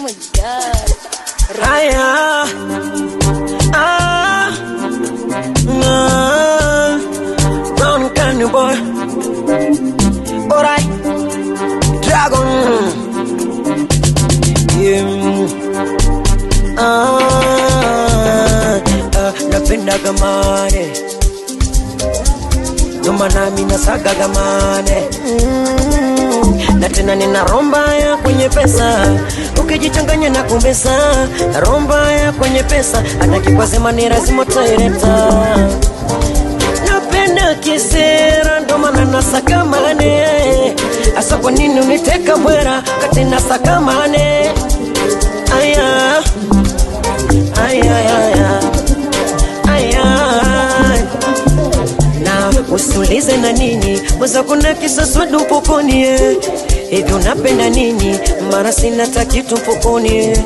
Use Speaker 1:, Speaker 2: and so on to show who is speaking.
Speaker 1: my God.
Speaker 2: Raya. Brown candy boy. Alright. Dragon. Napenda gamane. Noma nami nasaga gamane. Na tena nina romba ya kwenye pesa. Ukijichanganya na kumbesa. Romba ya kwenye pesa. Hata kikwasema ni lazima utaileta. Napenda kisera ndo maana nasaka mane. Asa kwa nini uniteka bwera kati nasaka mane. Aya. Aya aya aya. Na usulize na nini mweza kuna kisasu dupukoni. Hivyo unapenda nini mara sina takitu mfukoni.